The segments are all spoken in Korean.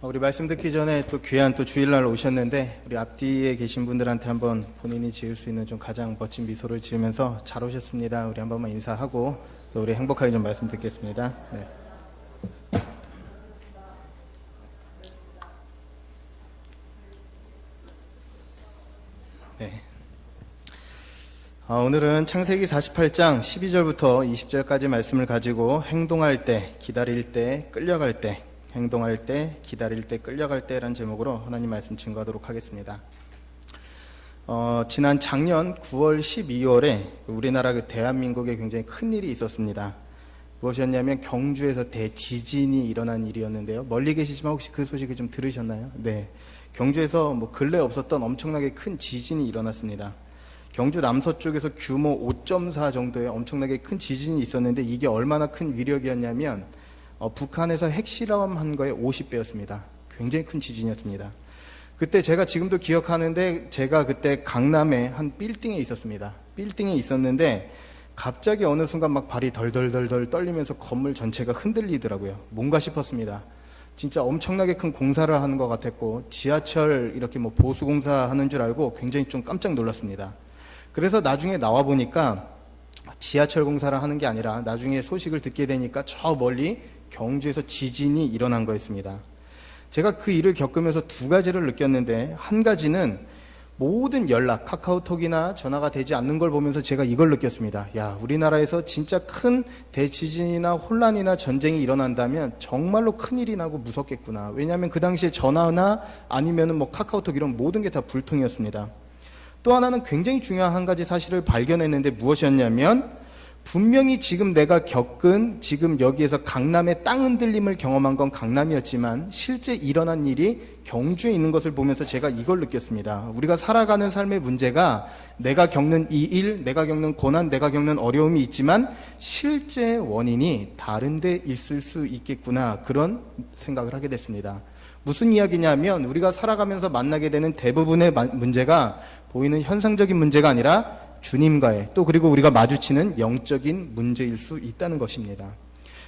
우리 말씀 듣기 전에 또 귀한 또 주일날 오셨는데 우리 앞뒤에 계신 분들한테 한번 본인이 지을 수 있는 좀 가장 멋진 미소를 지으면서 잘 오셨습니다. 우리 한 번만 인사하고 또 우리 행복하게 좀 말씀 듣겠습니다. 네. 네. 오늘은 창세기 48장 12절부터 20절까지 말씀을 가지고 행동할 때, 기다릴 때, 끌려갈 때, 행동할 때, 기다릴 때, 끌려갈 때라는 제목으로 하나님 말씀 증거하도록 하겠습니다. 지난 작년 9월 12월에 우리나라 대한민국에 굉장히 큰 일이 있었습니다. 무엇이었냐면 경주에서 대지진이 일어난 일이었는데요. 멀리 계시지만 혹시 그 소식을 좀 들으셨나요? 네. 경주에서 근래 없었던 엄청나게 큰 지진이 일어났습니다. 경주 남서쪽에서 규모 5.4 정도의 엄청나게 큰 지진이 있었는데 이게 얼마나 큰 위력이었냐면 북한에서 핵실험한 거의 50배였습니다. 굉장히 큰 지진이었습니다. 그때 제가 지금도 기억하는데 제가 그때 강남의 한 빌딩에 있었습니다. 빌딩에 있었는데 갑자기 어느 순간 막 발이 덜덜덜덜 떨리면서 건물 전체가 흔들리더라고요. 뭔가 싶었습니다. 진짜 엄청나게 큰 공사를 하는 것 같았고 지하철 이렇게 보수공사 하는 줄 알고 굉장히 좀 깜짝 놀랐습니다. 그래서 나중에 나와 보니까 지하철 공사를 하는 게 아니라 나중에 소식을 듣게 되니까 저 멀리 경주에서 지진이 일어난 거였습니다. 제가 그 일을 겪으면서 두 가지를 느꼈는데 한 가지는 모든 연락, 카카오톡이나 전화가 되지 않는 걸 보면서 제가 이걸 느꼈습니다. 야, 우리나라에서 진짜 큰 대지진이나 혼란이나 전쟁이 일어난다면 정말로 큰일이 나고 무섭겠구나. 왜냐하면 그 당시에 전화나 아니면은 카카오톡 이런 모든 게 다 불통이었습니다. 또 하나는 굉장히 중요한 한 가지 사실을 발견했는데 무엇이었냐면 분명히 지금 내가 겪은 지금 여기에서 강남의 땅 흔들림을 경험한 건 강남이었지만 실제 일어난 일이 경주에 있는 것을 보면서 제가 이걸 느꼈습니다. 우리가 살아가는 삶의 문제가 내가 겪는 이 일, 내가 겪는 고난, 내가 겪는 어려움이 있지만 실제 원인이 다른 데 있을 수 있겠구나, 그런 생각을 하게 됐습니다. 무슨 이야기냐면 우리가 살아가면서 만나게 되는 대부분의 문제가 보이는 현상적인 문제가 아니라 주님과의 또 그리고 우리가 마주치는 영적인 문제일 수 있다는 것입니다.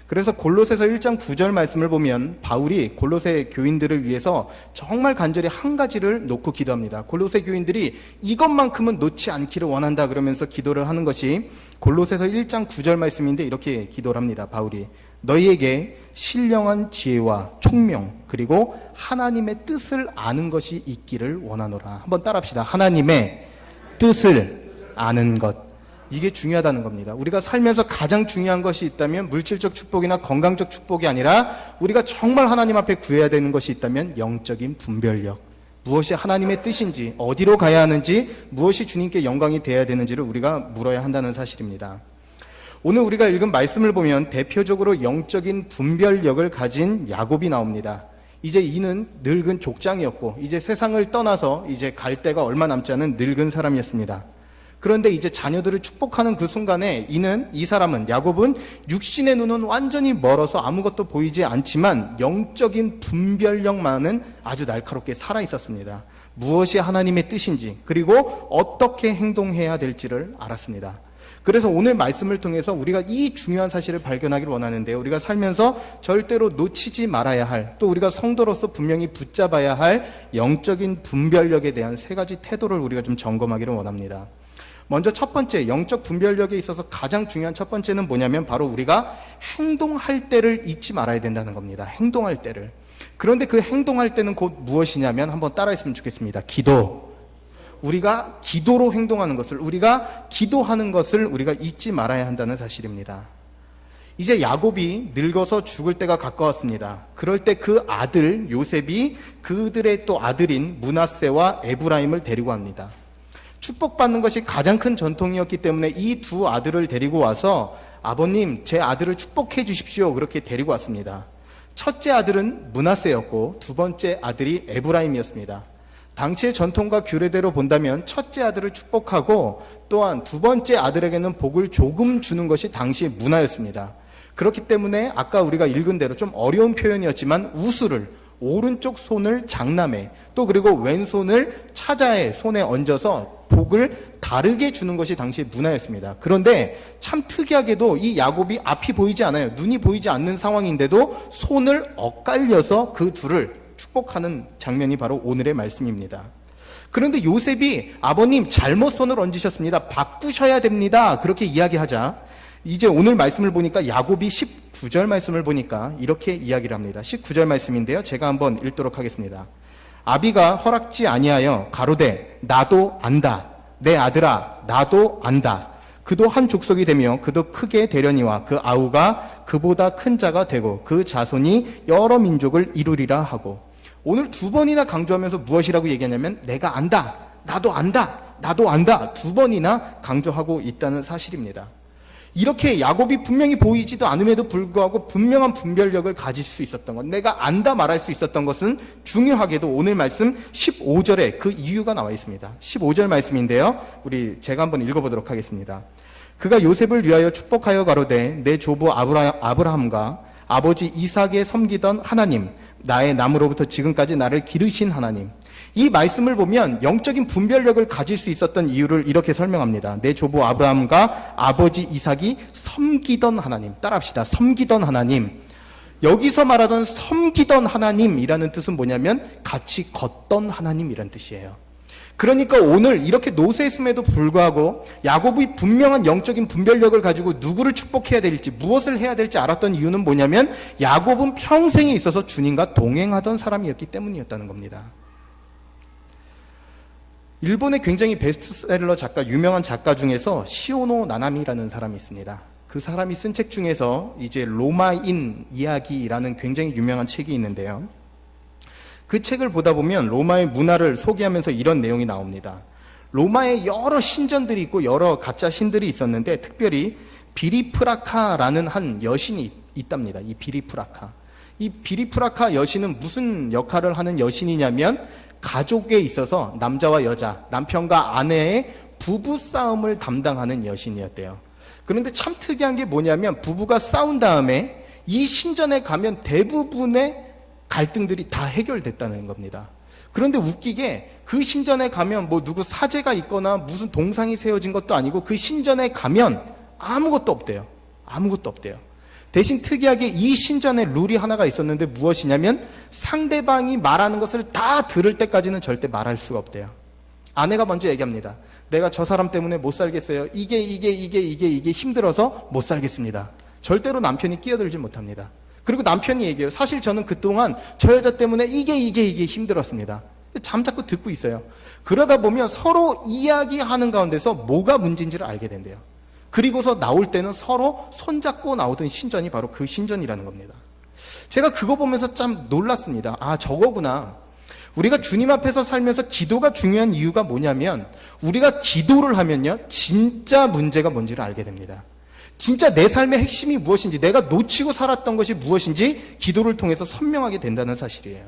그래서 골로새서 1장 9절 말씀을 보면 바울이 골로새 교인들을 위해서 정말 간절히 한 가지를 놓고 기도합니다. 골로새 교인들이 이것만큼은 놓지 않기를 원한다 그러면서 기도를 하는 것이 골로새서 1장 9절 말씀인데 이렇게 기도를 합니다. 바울이 너희에게 신령한 지혜와 총명 그리고 하나님의 뜻을 아는 것이 있기를 원하노라. 한번 따라합시다. 하나님의 뜻을 아는 것. 이게 중요하다는 겁니다. 우리가 살면서 가장 중요한 것이 있다면 물질적 축복이나 건강적 축복이 아니라 우리가 정말 하나님 앞에 구해야 되는 것이 있다면 영적인 분별력. 무엇이 하나님의 뜻인지, 어디로 가야 하는지, 무엇이 주님께 영광이 되어야 되는지를 우리가 물어야 한다는 사실입니다. 오늘 우리가 읽은 말씀을 보면 대표적으로 영적인 분별력을 가진 야곱이 나옵니다. 이제 이는 늙은 족장이었고 이제 세상을 떠나서 이제 갈 데가 얼마 남지 않은 늙은 사람이었습니다. 그런데 이제 자녀들을 축복하는 그 순간에 이 사람은 야곱은 육신의 눈은 완전히 멀어서 아무것도 보이지 않지만 영적인 분별력만은 아주 날카롭게 살아 있었습니다. 무엇이 하나님의 뜻인지 그리고 어떻게 행동해야 될지를 알았습니다. 그래서 오늘 말씀을 통해서 우리가 이 중요한 사실을 발견하기를 원하는데요. 우리가 살면서 절대로 놓치지 말아야 할, 또 우리가 성도로서 분명히 붙잡아야 할 영적인 분별력에 대한 세 가지 태도를 우리가 좀 점검하기를 원합니다. 먼저 첫 번째, 영적 분별력에 있어서 가장 중요한 첫 번째는 뭐냐면 바로 우리가 행동할 때를 잊지 말아야 된다는 겁니다. 행동할 때를. 그런데 그 행동할 때는 곧 무엇이냐면 한번 따라했으면 좋겠습니다. 기도. 우리가 기도로 행동하는 것을, 우리가 기도하는 것을 우리가 잊지 말아야 한다는 사실입니다. 이제 야곱이 늙어서 죽을 때가 가까웠습니다. 그럴 때 그 아들 요셉이 그들의 또 아들인 므낫세와 에브라임을 데리고 합니다. 축복받는 것이 가장 큰 전통이었기 때문에 이 두 아들을 데리고 와서 아버님, 제 아들을 축복해 주십시오. 그렇게 데리고 왔습니다. 첫째 아들은 므낫세였고 두 번째 아들이 에브라임이었습니다. 당시의 전통과 규례대로 본다면 첫째 아들을 축복하고 또한 두 번째 아들에게는 복을 조금 주는 것이 당시의 문화였습니다. 그렇기 때문에 아까 우리가 읽은 대로 좀 어려운 표현이었지만 우수를, 오른쪽 손을 장남에, 또 그리고 왼손을 차자의 손에 얹어서 복을 다르게 주는 것이 당시의 문화였습니다. 그런데 참 특이하게도 이 야곱이 앞이 보이지 않아요. 눈이 보이지 않는 상황인데도 손을 엇갈려서 그 둘을 축복하는 장면이 바로 오늘의 말씀입니다. 그런데 요셉이 아버님 잘못 손을 얹으셨습니다. 바꾸셔야 됩니다. 그렇게 이야기하자 이제 오늘 말씀을 보니까 야곱이 19절 말씀을 보니까 이렇게 이야기를 합니다. 19절 말씀인데요. 제가 한번 읽도록 하겠습니다. 아비가 허락지 아니하여 가로되 나도 안다. 내 아들아 나도 안다. 그도 한 족속이 되며 그도 크게 되려니와 그 아우가 그보다 큰 자가 되고 그 자손이 여러 민족을 이루리라 하고 오늘 두 번이나 강조하면서 무엇이라고 얘기하냐면 내가 안다. 나도 안다. 나도 안다. 두 번이나 강조하고 있다는 사실입니다. 이렇게 야곱이 분명히 보이지도 않음에도 불구하고 분명한 분별력을 가질 수 있었던 것, 내가 안다 말할 수 있었던 것은 중요하게도 오늘 말씀 15절에 그 이유가 나와 있습니다. 15절 말씀인데요. 제가 한번 읽어보도록 하겠습니다. 그가 요셉을 위하여 축복하여 가로되 내 조부 아브라함과 아버지 이삭에 섬기던 하나님, 나의 남으로부터 지금까지 나를 기르신 하나님. 이 말씀을 보면 영적인 분별력을 가질 수 있었던 이유를 이렇게 설명합니다. 내 조부 아브라함과 아버지 이삭이 섬기던 하나님. 따라합시다. 섬기던 하나님. 여기서 말하던 섬기던 하나님이라는 뜻은 뭐냐면 같이 걷던 하나님이라는 뜻이에요. 그러니까 오늘 이렇게 노쇠했음에도 불구하고 야곱이 분명한 영적인 분별력을 가지고 누구를 축복해야 될지 무엇을 해야 될지 알았던 이유는 뭐냐면 야곱은 평생에 있어서 주님과 동행하던 사람이었기 때문이었다는 겁니다. 일본의 굉장히 베스트셀러 작가, 유명한 작가 중에서 시오노 나나미라는 사람이 있습니다. 그 사람이 쓴 책 중에서 이제 로마인 이야기라는 굉장히 유명한 책이 있는데요. 그 책을 보다 보면 로마의 문화를 소개하면서 이런 내용이 나옵니다. 로마에 여러 신전들이 있고 여러 가짜 신들이 있었는데 특별히 비리프라카라는 한 여신이 있답니다. 이 비리프라카. 이 비리프라카 여신은 무슨 역할을 하는 여신이냐면 가족에 있어서 남자와 여자, 남편과 아내의 부부 싸움을 담당하는 여신이었대요. 그런데 참 특이한 게 뭐냐면 부부가 싸운 다음에 이 신전에 가면 대부분의 갈등들이 다 해결됐다는 겁니다. 그런데 웃기게 그 신전에 가면 뭐 누구 사제가 있거나 무슨 동상이 세워진 것도 아니고 그 신전에 가면 아무것도 없대요. 아무것도 없대요. 대신 특이하게 이 신전에 룰이 하나가 있었는데 무엇이냐면 상대방이 말하는 것을 다 들을 때까지는 절대 말할 수가 없대요. 아내가 먼저 얘기합니다. 내가 저 사람 때문에 못 살겠어요. 이게 힘들어서 못 살겠습니다. 절대로 남편이 끼어들지 못합니다. 그리고 남편이 얘기해요. 사실 저는 그동안 저 여자 때문에 이게 힘들었습니다. 잠자코 듣고 있어요. 그러다 보면 서로 이야기하는 가운데서 뭐가 문제인지를 알게 된대요. 그리고서 나올 때는 서로 손잡고 나오던 신전이 바로 그 신전이라는 겁니다. 제가 그거 보면서 참 놀랐습니다. 아, 저거구나. 우리가 주님 앞에서 살면서 기도가 중요한 이유가 뭐냐면 우리가 기도를 하면요 진짜 문제가 뭔지를 알게 됩니다. 진짜 내 삶의 핵심이 무엇인지, 내가 놓치고 살았던 것이 무엇인지 기도를 통해서 선명하게 된다는 사실이에요.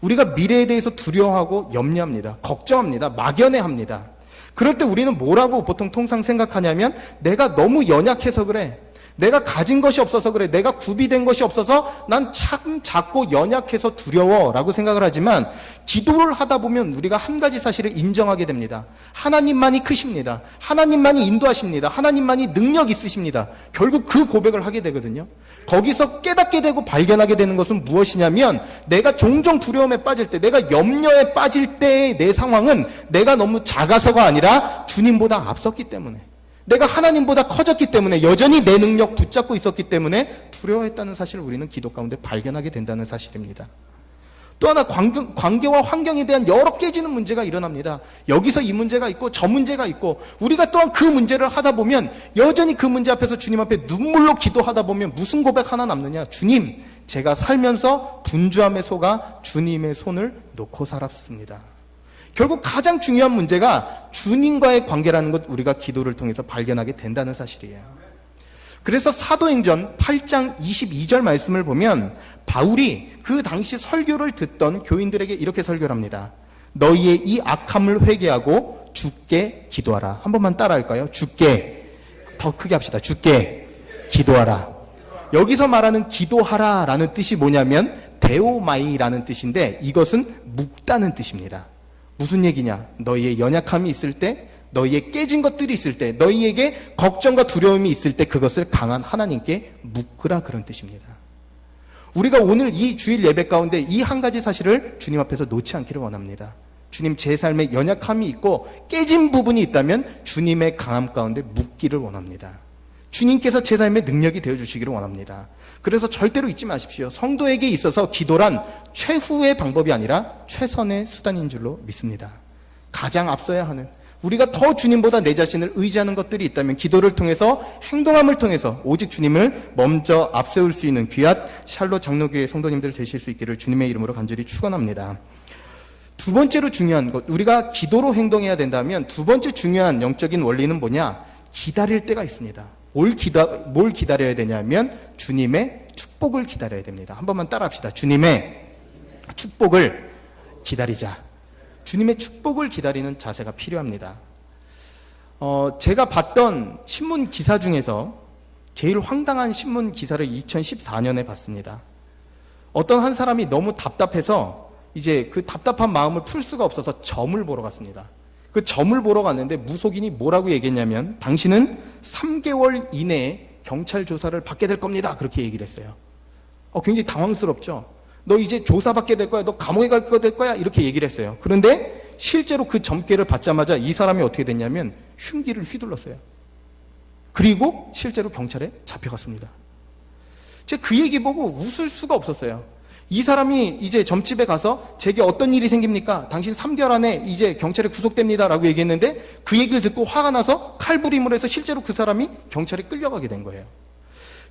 우리가 미래에 대해서 두려워하고 염려합니다. 걱정합니다. 막연해합니다. 그럴 때 우리는 뭐라고 보통 통상 생각하냐면 내가 너무 연약해서 그래. 내가 가진 것이 없어서 그래. 내가 구비된 것이 없어서 난 참 작고 연약해서 두려워라고 생각을 하지만 기도를 하다 보면 우리가 한 가지 사실을 인정하게 됩니다. 하나님만이 크십니다. 하나님만이 인도하십니다. 하나님만이 능력 있으십니다. 결국 그 고백을 하게 되거든요. 거기서 깨닫게 되고 발견하게 되는 것은 무엇이냐면 내가 종종 두려움에 빠질 때, 내가 염려에 빠질 때의 내 상황은 내가 너무 작아서가 아니라 주님보다 앞섰기 때문에, 내가 하나님보다 커졌기 때문에, 여전히 내 능력 붙잡고 있었기 때문에 두려워했다는 사실을 우리는 기도 가운데 발견하게 된다는 사실입니다. 또 하나 관계와 환경에 대한 여러 깨지는 문제가 일어납니다. 여기서 이 문제가 있고 저 문제가 있고 우리가 또한 그 문제를 하다 보면 여전히 그 문제 앞에서 주님 앞에 눈물로 기도하다 보면 무슨 고백 하나 남느냐. 주님, 제가 살면서 분주함에 속아 주님의 손을 놓고 살았습니다. 결국 가장 중요한 문제가 주님과의 관계라는 것 우리가 기도를 통해서 발견하게 된다는 사실이에요. 그래서 사도행전 8장 22절 말씀을 보면 바울이 그 당시 설교를 듣던 교인들에게 이렇게 설교를 합니다. 너희의 이 악함을 회개하고 주께 기도하라. 한 번만 따라할까요? 주께, 더 크게 합시다. 주께 기도하라. 여기서 말하는 기도하라라는 뜻이 뭐냐면 데오마이라는 뜻인데 이것은 묵다는 뜻입니다. 무슨 얘기냐? 너희의 연약함이 있을 때, 너희의 깨진 것들이 있을 때, 너희에게 걱정과 두려움이 있을 때 그것을 강한 하나님께 묵으라, 그런 뜻입니다. 우리가 오늘 이 주일 예배 가운데 이 한 가지 사실을 주님 앞에서 놓지 않기를 원합니다. 주님, 제 삶에 연약함이 있고 깨진 부분이 있다면 주님의 강함 가운데 묻기를 원합니다. 주님께서 제 삶의 능력이 되어주시기를 원합니다. 그래서 절대로 잊지 마십시오. 성도에게 있어서 기도란 최후의 방법이 아니라 최선의 수단인 줄로 믿습니다. 가장 앞서야 하는, 우리가 더 주님보다 내 자신을 의지하는 것들이 있다면 기도를 통해서, 행동함을 통해서 오직 주님을 먼저 앞세울 수 있는 귀한 샬롯 장로교회 성도님들 되실 수 있기를 주님의 이름으로 간절히 축원합니다. 두 번째로 중요한 것, 우리가 기도로 행동해야 된다면 두 번째 중요한 영적인 원리는 뭐냐? 기다릴 때가 있습니다. 뭘 기다려야 되냐면 주님의 축복을 기다려야 됩니다. 한 번만 따라합시다. 주님의 축복을 기다리자. 주님의 축복을 기다리는 자세가 필요합니다. 제가 봤던 신문 기사 중에서 제일 황당한 신문 기사를 2014년에 봤습니다. 어떤 한 사람이 너무 답답해서 이제 그 답답한 마음을 풀 수가 없어서 점을 보러 갔습니다. 그 점을 보러 갔는데 무속인이 뭐라고 얘기했냐면, 당신은 3개월 이내에 경찰 조사를 받게 될 겁니다. 그렇게 얘기를 했어요. 굉장히 당황스럽죠. 너 이제 조사받게 될 거야. 너 감옥에 갈 거야. 이렇게 얘기를 했어요. 그런데 실제로 그 점괘를 받자마자 이 사람이 어떻게 됐냐면 흉기를 휘둘렀어요. 그리고 실제로 경찰에 잡혀갔습니다. 제가 그 얘기 보고 웃을 수가 없었어요. 이 사람이 이제 점집에 가서 제게 어떤 일이 생깁니까? 당신 3개월 안에 이제 경찰에 구속됩니다 라고 얘기했는데, 그 얘기를 듣고 화가 나서 칼부림을 해서 실제로 그 사람이 경찰에 끌려가게 된 거예요.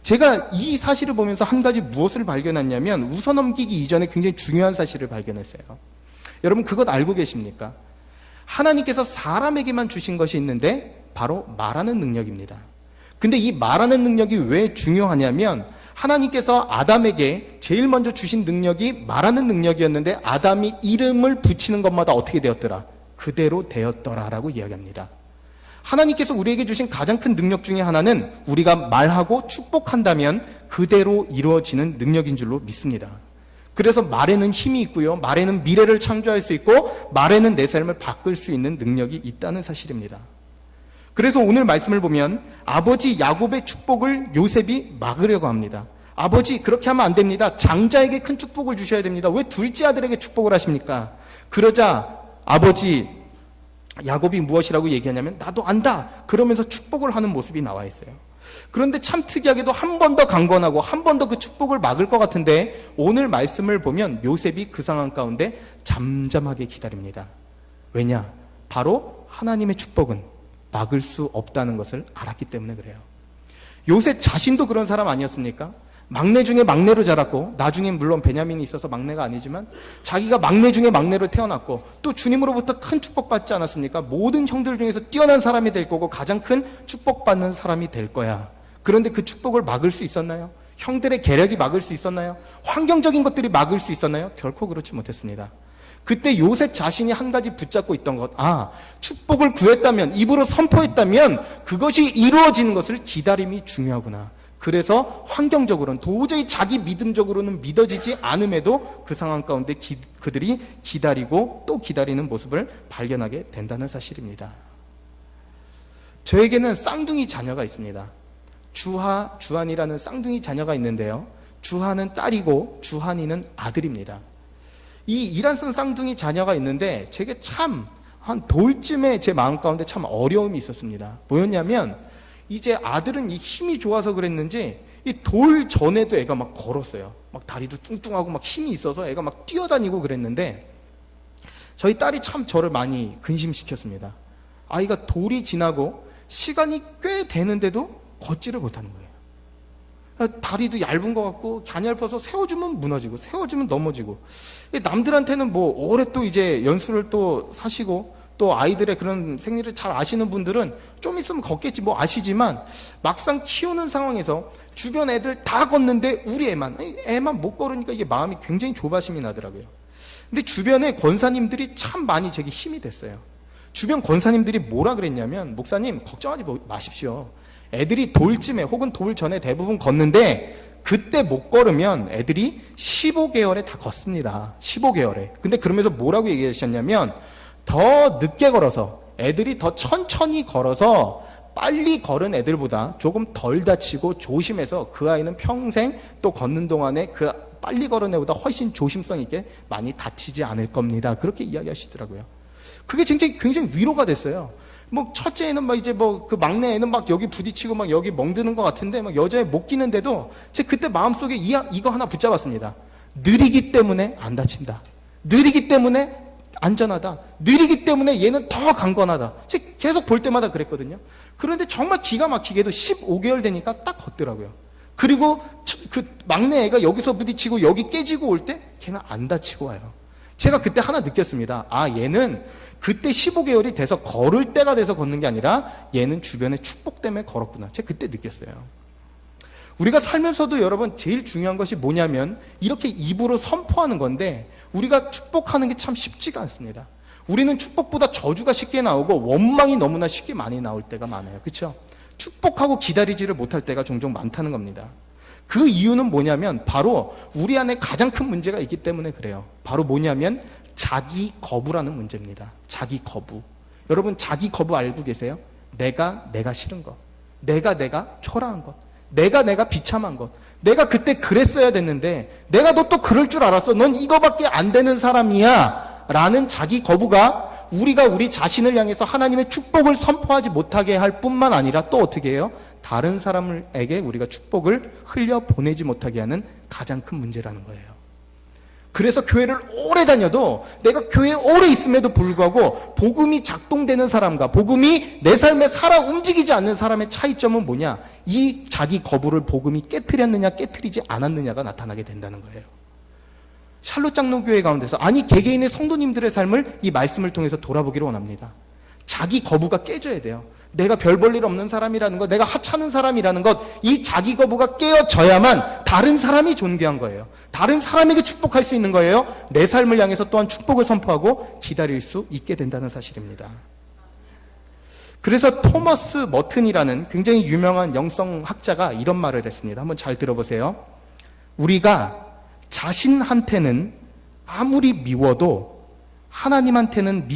제가 이 사실을 보면서 한 가지 무엇을 발견했냐면, 웃어넘기기 이전에 굉장히 중요한 사실을 발견했어요. 여러분, 그것 알고 계십니까? 하나님께서 사람에게만 주신 것이 있는데 바로 말하는 능력입니다. 근데 이 말하는 능력이 왜 중요하냐면, 하나님께서 아담에게 제일 먼저 주신 능력이 말하는 능력이었는데, 아담이 이름을 붙이는 것마다 어떻게 되었더라? 그대로 되었더라라고 이야기합니다. 하나님께서 우리에게 주신 가장 큰 능력 중에 하나는 우리가 말하고 축복한다면 그대로 이루어지는 능력인 줄로 믿습니다. 그래서 말에는 힘이 있고요, 말에는 미래를 창조할 수 있고, 말에는 내 삶을 바꿀 수 있는 능력이 있다는 사실입니다. 그래서 오늘 말씀을 보면 아버지 야곱의 축복을 요셉이 막으려고 합니다. 아버지, 그렇게 하면 안 됩니다. 장자에게 큰 축복을 주셔야 됩니다. 왜 둘째 아들에게 축복을 하십니까? 그러자 아버지 야곱이 무엇이라고 얘기하냐면, 나도 안다. 그러면서 축복을 하는 모습이 나와 있어요. 그런데 참 특이하게도 한 번 더 강권하고 한 번 더 그 축복을 막을 것 같은데, 오늘 말씀을 보면 요셉이 그 상황 가운데 잠잠하게 기다립니다. 왜냐? 바로 하나님의 축복은 막을 수 없다는 것을 알았기 때문에 그래요. 요셉 자신도 그런 사람 아니었습니까? 막내 중에 막내로 자랐고, 나중에 물론 베냐민이 있어서 막내가 아니지만 자기가 막내 중에 막내로 태어났고, 또 주님으로부터 큰 축복받지 않았습니까? 모든 형들 중에서 뛰어난 사람이 될 거고 가장 큰 축복받는 사람이 될 거야. 그런데 그 축복을 막을 수 있었나요? 형들의 계략이 막을 수 있었나요? 환경적인 것들이 막을 수 있었나요? 결코 그렇지 못했습니다. 그때 요셉 자신이 한 가지 붙잡고 있던 것, 축복을 구했다면, 입으로 선포했다면 그것이 이루어지는 것을 기다림이 중요하구나. 그래서 환경적으로는, 도저히 자기 믿음적으로는 믿어지지 않음에도 그 상황 가운데 그들이 기다리고 또 기다리는 모습을 발견하게 된다는 사실입니다. 저에게는 쌍둥이 자녀가 있습니다. 주한이라는 쌍둥이 자녀가 있는데요, 주한은 딸이고 주한이는 아들입니다. 이 이란선 쌍둥이 자녀가 있는데 제게 참 한 돌쯤에 제 마음 가운데 참 어려움이 있었습니다. 뭐였냐면, 이제 아들은 이 힘이 좋아서 그랬는지 이 돌 전에도 애가 막 걸었어요. 막 다리도 뚱뚱하고 막 힘이 있어서 애가 막 뛰어다니고 그랬는데, 저희 딸이 참 저를 많이 근심시켰습니다. 아이가 돌이 지나고 시간이 꽤 되는데도 걷지를 못하는 거예요. 다리도 얇은 것 같고 가냘퍼서 세워주면 무너지고 세워주면 넘어지고, 남들한테는 뭐 올해 또 이제 연수를 또 사시고 또 아이들의 그런 생리를 잘 아시는 분들은 좀 있으면 걷겠지 뭐 아시지만, 막상 키우는 상황에서 주변 애들 다 걷는데 우리 애만 못 걸으니까 이게 마음이 굉장히 조바심이 나더라고요. 근데 주변에 권사님들이 참 많이 제게 힘이 됐어요. 주변 권사님들이 뭐라 그랬냐면, 목사님 걱정하지 마십시오. 애들이 돌쯤에 혹은 돌 전에 대부분 걷는데 그때 못 걸으면 애들이 15개월에 다 걷습니다. 15개월에. 근데 그러면서 뭐라고 얘기하셨냐면, 더 늦게 걸어서, 애들이 더 천천히 걸어서 빨리 걸은 애들보다 조금 덜 다치고 조심해서 그 아이는 평생 또 걷는 동안에 그 빨리 걸은 애보다 훨씬 조심성 있게 많이 다치지 않을 겁니다. 그렇게 이야기하시더라고요. 그게 굉장히 위로가 됐어요. 뭐 첫째 애는 막 이제 뭐 그 막내 애는 막 여기 부딪히고 막 여기 멍드는 것 같은데 막 여자애 못 끼는데도 제 그때 마음속에 이거 하나 붙잡았습니다. 느리기 때문에 안 다친다. 느리기 때문에 안전하다. 느리기 때문에 얘는 더 강건하다. 제가 계속 볼 때마다 그랬거든요. 그런데 정말 기가 막히게도 15개월 되니까 딱 걷더라고요. 그리고 그 막내 애가 여기서 부딪히고 여기 깨지고 올 때 걔는 안 다치고 와요. 제가 그때 하나 느꼈습니다. 아, 얘는 그때 15개월이 돼서 걸을 때가 돼서 걷는 게 아니라 얘는 주변의 축복 때문에 걸었구나. 제가 그때 느꼈어요. 우리가 살면서도 여러분 제일 중요한 것이 뭐냐면 이렇게 입으로 선포하는 건데 우리가 축복하는 게 참 쉽지가 않습니다. 우리는 축복보다 저주가 쉽게 나오고 원망이 너무나 쉽게 많이 나올 때가 많아요. 그렇죠? 축복하고 기다리지를 못할 때가 종종 많다는 겁니다. 그 이유는 뭐냐면 바로 우리 안에 가장 큰 문제가 있기 때문에 그래요. 바로 뭐냐면 자기 거부라는 문제입니다. 자기 거부. 여러분 자기 거부 알고 계세요? 내가 싫은 것, 내가 초라한 것, 내가 비참한 것, 내가 그때 그랬어야 됐는데 내가 너 또 그럴 줄 알았어, 넌 이거밖에 안 되는 사람이야 라는 자기 거부가 우리가 우리 자신을 향해서 하나님의 축복을 선포하지 못하게 할 뿐만 아니라 또 어떻게 해요? 다른 사람에게 우리가 축복을 흘려보내지 못하게 하는 가장 큰 문제라는 거예요. 그래서 교회를 오래 다녀도 내가 교회에 오래 있음에도 불구하고 복음이 작동되는 사람과 복음이 내 삶에 살아 움직이지 않는 사람의 차이점은 뭐냐? 이 자기 거부를 복음이 깨트렸느냐 깨트리지 않았느냐가 나타나게 된다는 거예요. 샬롯 장로교회 가운데서 아니 개개인의 성도님들의 삶을 이 말씀을 통해서 돌아보기를 원합니다. 자기 거부가 깨져야 돼요. 내가 별 볼 일 없는 사람이라는 것, 내가 하찮은 사람이라는 것, 이 자기 거부가 깨어져야만 다른 사람이 존귀한 거예요. 다른 사람에게 축복할 수 있는 거예요. 내 삶을 향해서 또한 축복을 선포하고 기다릴 수 있게 된다는 사실입니다. 그래서 토머스 머튼이라는 굉장히 유명한 영성학자가 이런 말을 했습니다. 한번 잘 들어보세요. 우리가 자신한테는 아무리 미워도 하나님한테는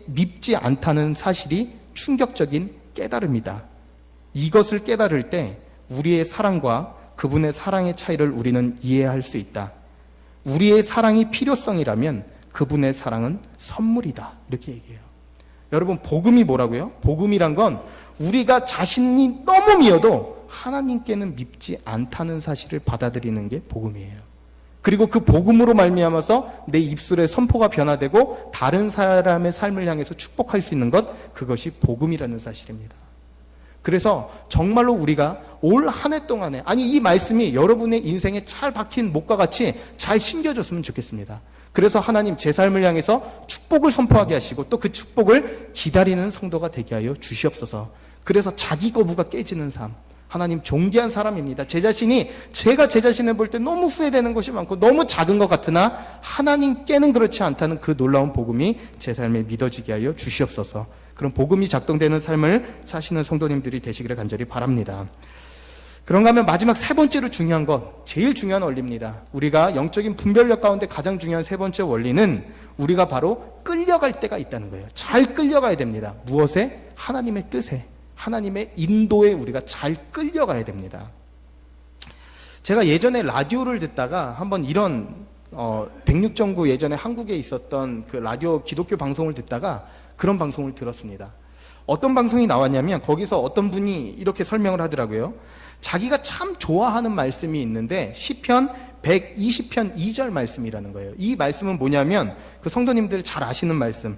밉지 않다는 사실이 충격적인 깨달음이다. 이것을 깨달을 때 우리의 사랑과 그분의 사랑의 차이를 우리는 이해할 수 있다. 우리의 사랑이 필요성이라면 그분의 사랑은 선물이다. 이렇게 얘기해요. 여러분 복음이 뭐라고요? 복음이란 건 우리가 자신이 너무 미워도 하나님께는 밉지 않다는 사실을 받아들이는 게 복음이에요. 그리고 그 복음으로 말미암아서 내 입술의 선포가 변화되고 다른 사람의 삶을 향해서 축복할 수 있는 것, 그것이 복음이라는 사실입니다. 그래서 정말로 우리가 올 한 해 동안에 아니 이 말씀이 여러분의 인생에 잘 박힌 목과 같이 잘 심겨졌으면 좋겠습니다. 그래서 하나님 제 삶을 향해서 축복을 선포하게 하시고 또 그 축복을 기다리는 성도가 되게 하여 주시옵소서. 그래서 자기 거부가 깨지는 삶, 하나님 존귀한 사람입니다. 제가 제 자신을 볼 때 너무 후회되는 것이 많고 너무 작은 것 같으나 하나님께는 그렇지 않다는 그 놀라운 복음이 제 삶에 믿어지게 하여 주시옵소서. 그런 복음이 작동되는 삶을 사시는 성도님들이 되시기를 간절히 바랍니다. 그런가 하면 마지막 세 번째로 중요한 것, 제일 중요한 원리입니다. 우리가 영적인 분별력 가운데 가장 중요한 세 번째 원리는 우리가 바로 끌려갈 때가 있다는 거예요. 잘 끌려가야 됩니다. 무엇에? 하나님의 뜻에, 하나님의 인도에 우리가 잘 끌려가야 됩니다. 제가 예전에 라디오를 듣다가 한번 이런 106.9 예전에 한국에 있었던 그 라디오 기독교 방송을 듣다가 그런 방송을 들었습니다. 어떤 방송이 나왔냐면 거기서 어떤 분이 이렇게 설명을 하더라고요. 자기가 참 좋아하는 말씀이 있는데 시편 120편 2절 말씀이라는 거예요. 이 말씀은 뭐냐면 그 성도님들 잘 아시는 말씀,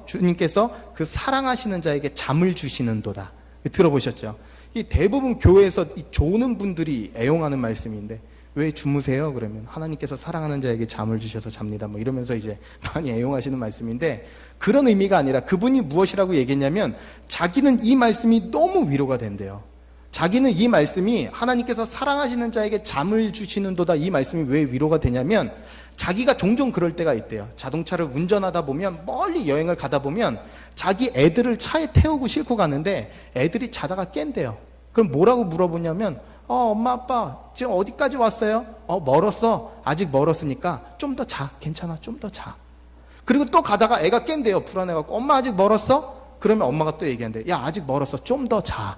주님께서 그 사랑하시는 자에게 잠을 주시는도다. 들어보셨죠? 이 대부분 교회에서 조는 분들이 애용하는 말씀인데 왜 주무세요? 그러면 하나님께서 사랑하는 자에게 잠을 주셔서 잡니다. 뭐 이러면서 이제 많이 애용하시는 말씀인데 그런 의미가 아니라 그분이 무엇이라고 얘기했냐면 자기는 이 말씀이 너무 위로가 된대요. 자기는 이 말씀이 하나님께서 사랑하시는 자에게 잠을 주시는도다, 이 말씀이 왜 위로가 되냐면 자기가 종종 그럴 때가 있대요. 자동차를 운전하다 보면 멀리 여행을 가다 보면 자기 애들을 차에 태우고 싣고 가는데 애들이 자다가 깬대요. 그럼 뭐라고 물어보냐면 엄마 아빠 지금 어디까지 왔어요? 멀었어. 아직 멀었으니까 좀 더 자. 괜찮아, 좀 더 자. 그리고 또 가다가 애가 깬대요. 불안해갖고 엄마 아직 멀었어? 그러면 엄마가 또 얘기한대. 야, 아직 멀었어. 좀 더 자.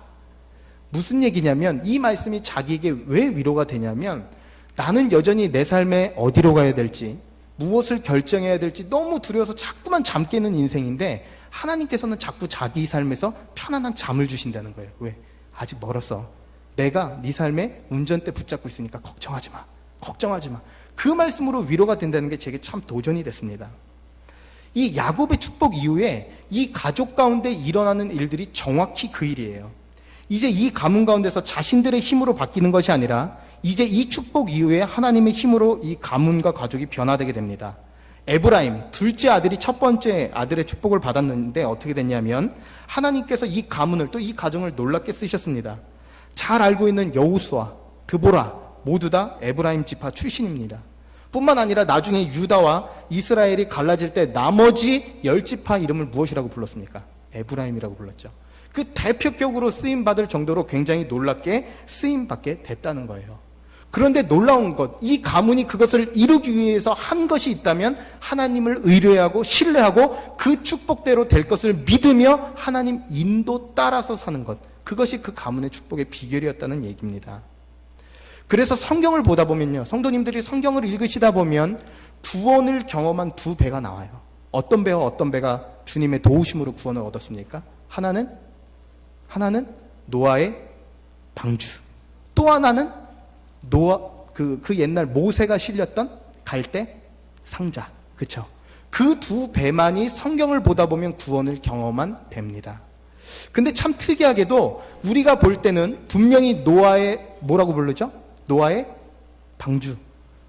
무슨 얘기냐면 이 말씀이 자기에게 왜 위로가 되냐면 나는 여전히 내 삶에 어디로 가야 될지 무엇을 결정해야 될지 너무 두려워서 자꾸만 잠 깨는 인생인데 하나님께서는 자꾸 자기 삶에서 편안한 잠을 주신다는 거예요. 왜? 아직 멀었어. 내가 네 삶에 운전대 붙잡고 있으니까 걱정하지 마. 걱정하지 마. 그 말씀으로 위로가 된다는 게 제게 참 도전이 됐습니다. 이 야곱의 축복 이후에 이 가족 가운데 일어나는 일들이 정확히 그 일이에요. 이제 이 가문 가운데서 자신들의 힘으로 바뀌는 것이 아니라 이제 이 축복 이후에 하나님의 힘으로 이 가문과 가족이 변화되게 됩니다. 에브라임 둘째 아들이 첫 번째 아들의 축복을 받았는데 어떻게 됐냐면 하나님께서 이 가문을 또 이 가정을 놀랍게 쓰셨습니다. 잘 알고 있는 여호수아, 드보라 모두 다 에브라임 지파 출신입니다. 뿐만 아니라 나중에 유다와 이스라엘이 갈라질 때 나머지 10지파 이름을 무엇이라고 불렀습니까? 에브라임이라고 불렀죠. 그 대표격으로 쓰임받을 정도로 굉장히 놀랍게 쓰임받게 됐다는 거예요. 그런데 놀라운 것, 이 가문이 그것을 이루기 위해서 한 것이 있다면 하나님을 의뢰하고 신뢰하고 그 축복대로 될 것을 믿으며 하나님 인도 따라서 사는 것, 그것이 그 가문의 축복의 비결이었다는 얘기입니다. 그래서 성경을 보다 보면요, 성도님들이 성경을 읽으시다 보면 구원을 경험한 두 배가 나와요. 어떤 배와 어떤 배가 주님의 도우심으로 구원을 얻었습니까? 하나는 노아의 방주, 또 하나는 그 옛날 모세가 실렸던 갈대 상자. 그쵸? 그 두 배만이 성경을 보다 보면 구원을 경험한 배입니다. 근데 참 특이하게도 우리가 볼 때는 분명히 노아의 뭐라고 부르죠? 노아의 방주.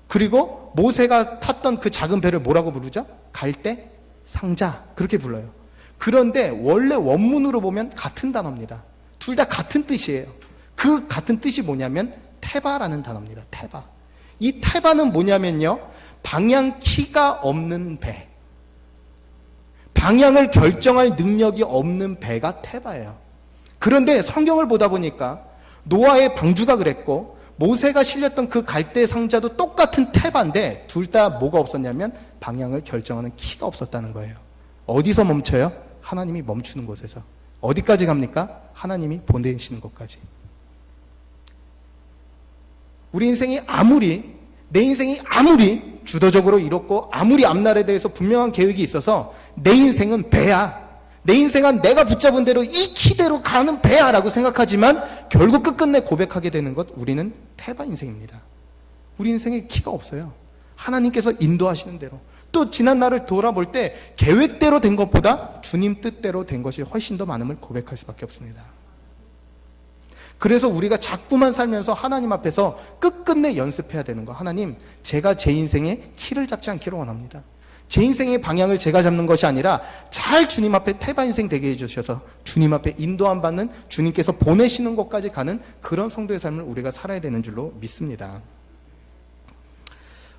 그리고 모세가 탔던 그 작은 배를 뭐라고 부르죠? 갈대 상자. 그렇게 불러요. 그런데 원래 원문으로 보면 같은 단어입니다. 둘 다 같은 뜻이에요. 그 같은 뜻이 뭐냐면 테바라는 단어입니다. 테바. 이 테바는 뭐냐면요, 방향키가 없는 배, 방향을 결정할 능력이 없는 배가 테바예요. 그런데 성경을 보다 보니까 노아의 방주가 그랬고 모세가 실렸던 그 갈대 상자도 똑같은 테바인데 둘 다 뭐가 없었냐면 방향을 결정하는 키가 없었다는 거예요. 어디서 멈춰요? 하나님이 멈추는 곳에서. 어디까지 갑니까? 하나님이 보내시는 곳까지. 우리 인생이 내 인생이 아무리 주도적으로 이뤘고 아무리 앞날에 대해서 분명한 계획이 있어서 내 인생은 배야, 내 인생은 내가 붙잡은 대로 이 키대로 가는 배야 라고 생각하지만 결국 끝끝내 고백하게 되는 것, 우리는 테바 인생입니다. 우리 인생에 키가 없어요. 하나님께서 인도하시는 대로. 또 지난 날을 돌아볼 때 계획대로 된 것보다 주님 뜻대로 된 것이 훨씬 더 많음을 고백할 수밖에 없습니다. 그래서 우리가 자꾸만 살면서 하나님 앞에서 끝끝내 연습해야 되는 거. 하나님, 제가 제 인생에 키를 잡지 않기를 원합니다. 제 인생의 방향을 제가 잡는 것이 아니라 잘 주님 앞에 태바 인생 되게 해주셔서 주님 앞에 인도함 받는, 주님께서 보내시는 곳까지 가는 그런 성도의 삶을 우리가 살아야 되는 줄로 믿습니다.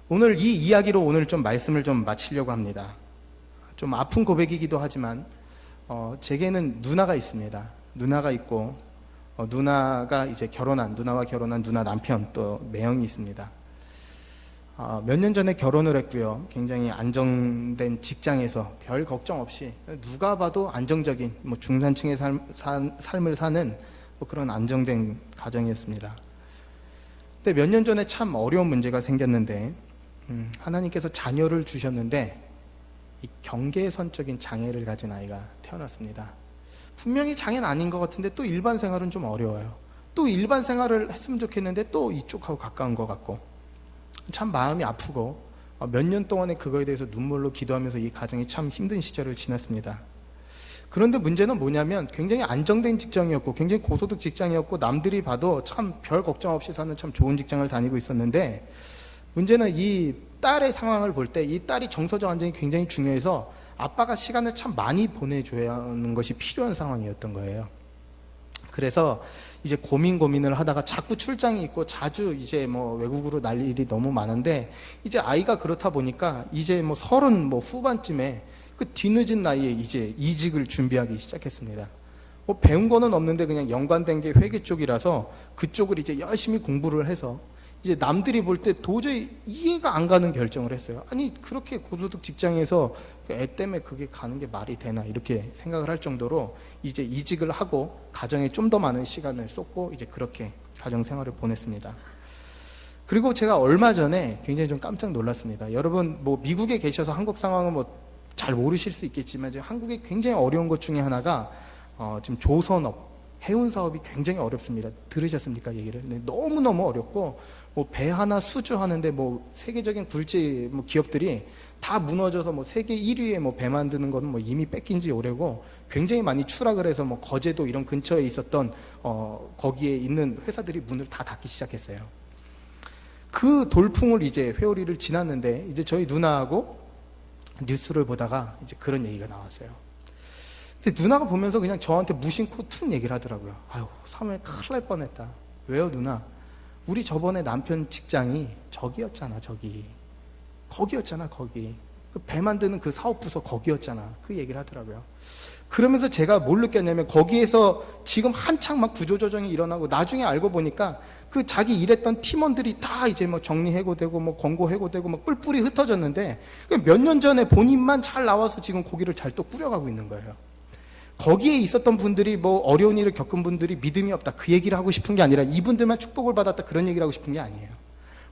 오늘 이 이야기로 오늘 좀 말씀을 좀 마치려고 합니다. 좀 아픈 고백이기도 하지만 제게는 누나가 있습니다. 누나가 있고 누나와 결혼한 누나 남편 또 매형이 있습니다. 몇 년 전에 결혼을 했고요. 굉장히 안정된 직장에서 별 걱정 없이 누가 봐도 안정적인 중산층의 삶을 사는 그런 안정된 가정이었습니다. 근데 몇 년 전에 참 어려운 문제가 생겼는데 하나님께서 자녀를 주셨는데 이 경계선적인 장애를 가진 아이가 태어났습니다. 분명히 장애는 아닌 것 같은데 또 일반 생활은 좀 어려워요. 또 일반 생활을 했으면 좋겠는데 또 이쪽하고 가까운 것 같고 참 마음이 아프고 몇 년 동안에 그거에 대해서 눈물로 기도하면서 이 가정이 참 힘든 시절을 지났습니다. 그런데 문제는 뭐냐면 굉장히 안정된 직장이었고 굉장히 고소득 직장이었고 남들이 봐도 참 별 걱정 없이 사는 참 좋은 직장을 다니고 있었는데 문제는 이 딸의 상황을 볼 때 이 딸이 정서적 안정이 굉장히 중요해서 아빠가 시간을 참 많이 보내줘야 하는 것이 필요한 상황이었던 거예요. 그래서 이제 고민을 하다가 자꾸 출장이 있고 자주 외국으로 날 일이 너무 많은데 이제 아이가 그렇다 보니까 이제 30 후반쯤에 그 뒤늦은 나이에 이제 이직을 준비하기 시작했습니다. 배운 거는 없는데 그냥 연관된 게 회계 쪽이라서 그쪽을 이제 열심히 공부를 해서 이제 남들이 볼 때 도저히 이해가 안 가는 결정을 했어요. 아니 그렇게 고소득 직장에서 애 때문에 그게 가는 게 말이 되나 이렇게 생각을 할 정도로 이제 이직을 하고 가정에 좀 더 많은 시간을 쏟고 이제 그렇게 가정 생활을 보냈습니다. 그리고 제가 얼마 전에 굉장히 좀 깜짝 놀랐습니다. 여러분 뭐 미국에 계셔서 한국 상황은 뭐 잘 모르실 수 있겠지만 지금 한국에 굉장히 어려운 것 중에 하나가 지금 조선업, 해운 사업이 굉장히 어렵습니다. 들으셨습니까 얘기를? 네, 너무너무 어렵고 뭐 배 하나 수주하는데 뭐 세계적인 굴지 뭐 기업들이 다 무너져서 뭐 세계 1위에 뭐 배 만드는 거는 뭐 이미 뺏긴 지 오래고 굉장히 많이 추락을 해서 뭐 거제도 이런 근처에 있었던 거기에 있는 회사들이 문을 다 닫기 시작했어요. 그 돌풍을 이제 회오리를 지났는데 이제 저희 누나하고 뉴스를 보다가 이제 그런 얘기가 나왔어요. 근데 누나가 보면서 그냥 저한테 무심코 툭 얘기를 하더라고요. 아유, 사모님 큰일 날 뻔했다. 왜요, 누나? 우리 저번에 남편 직장이 저기였잖아, 저기. 거기였잖아, 거기. 그 배 만드는 그 사업부서 거기였잖아. 그 얘기를 하더라고요. 그러면서 제가 뭘 느꼈냐면 거기에서 지금 한창 막 구조조정이 일어나고 나중에 알고 보니까 그 자기 일했던 팀원들이 다 이제 뭐 정리해고되고 뭐 권고해고되고 막 뿔뿔이 흩어졌는데 몇 년 전에 본인만 잘 나와서 지금 고기를 잘 또 꾸려가고 있는 거예요. 거기에 있었던 분들이 뭐 어려운 일을 겪은 분들이 믿음이 없다 그 얘기를 하고 싶은 게 아니라 이분들만 축복을 받았다 그런 얘기를 하고 싶은 게 아니에요.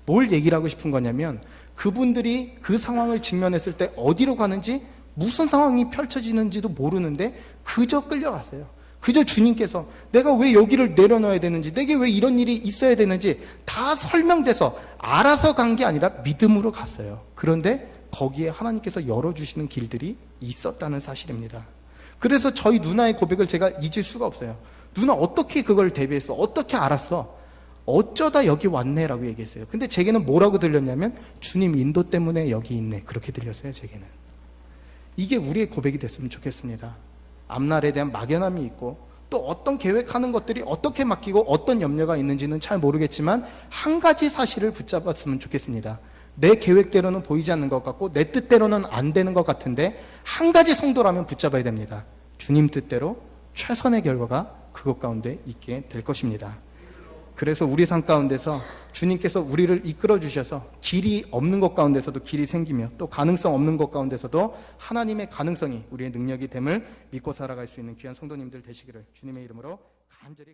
뭘 얘기를 하고 싶은 거냐면 그분들이 그 상황을 직면했을 때 어디로 가는지 무슨 상황이 펼쳐지는지도 모르는데 그저 끌려갔어요. 그저 주님께서 내가 왜 여기를 내려놔야 되는지 내게 왜 이런 일이 있어야 되는지 다 설명돼서 알아서 간 게 아니라 믿음으로 갔어요. 그런데 거기에 하나님께서 열어주시는 길들이 있었다는 사실입니다. 그래서 저희 누나의 고백을 제가 잊을 수가 없어요. 누나 어떻게 그걸 대비했어? 어떻게 알았어? 어쩌다 여기 왔네 라고 얘기했어요. 근데 제게는 뭐라고 들렸냐면 주님 인도 때문에 여기 있네 그렇게 들렸어요. 제게는. 이게 우리의 고백이 됐으면 좋겠습니다. 앞날에 대한 막연함이 있고 또 어떤 계획하는 것들이 어떻게 맡기고 어떤 염려가 있는지는 잘 모르겠지만 한 가지 사실을 붙잡았으면 좋겠습니다. 내 계획대로는 보이지 않는 것 같고 내 뜻대로는 안 되는 것 같은데 한 가지 성도라면 붙잡아야 됩니다. 주님 뜻대로 최선의 결과가 그것 가운데 있게 될 것입니다. 그래서 우리 삶 가운데서 주님께서 우리를 이끌어 주셔서 길이 없는 것 가운데서도 길이 생기며 또 가능성 없는 것 가운데서도 하나님의 가능성이 우리의 능력이 됨을 믿고 살아갈 수 있는 귀한 성도님들 되시기를 주님의 이름으로 간절히